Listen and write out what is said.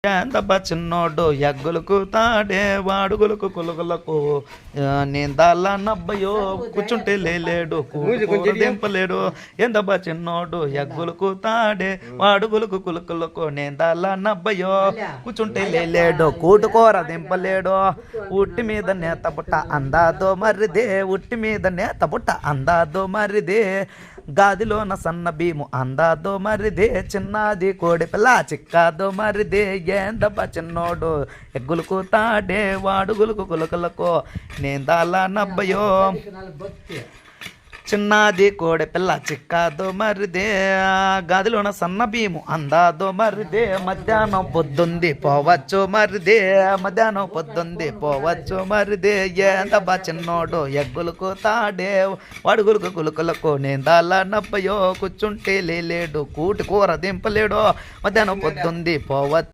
ఏందబ్బా చిన్నోడు ఎగ్గులకు తాడే వాడుగులకు కులుగులకు నేందాల నబ్బయో కూర్చుంటే లేలేడు కూర దింపలేడు ఏందబ్బా చిన్నోడు ఎగ్గులకు తాడే వాడుగులకు కులుకులకు నేందాల నబ్బయో కూర్చుంటే లేలేడు కూటుకోర దింపలేడు ఉట్టి మీద నేత పుట్ట అందాదో మరిదే ఉట్టి మీద నేత పుట్ట అందాదో మరిదే గాదిలోన సన్న భీము అందాదో మరిదే చిన్నది కోడి పిల్ల చిక్కాదో మరిదే ఏందబ్బా చిన్నోడు ఎగ్గులకు తాడే వాడుగులకు కులకులకు నేందాల నబ్బయో చిన్నది కోడి పిల్ల చిక్కాదో మరిదే గదిలోన సన్న భీము అందాదో మరిదే మధ్యాహ్నం పొద్దుంది పోవచ్చు మరిదే మధ్యాహ్నం పొద్దుంది పోవచ్చు మరిదే ఏందబ్బా చిన్నోడు ఎగ్గులకు తాడే వడుగులకు కులుకులకు నేందాల నబ్బయో కూర్చుంటే లేలేడు కూటి కూర దింపలేడు మధ్యాహ్నం పొద్దుంది పోవచ్చు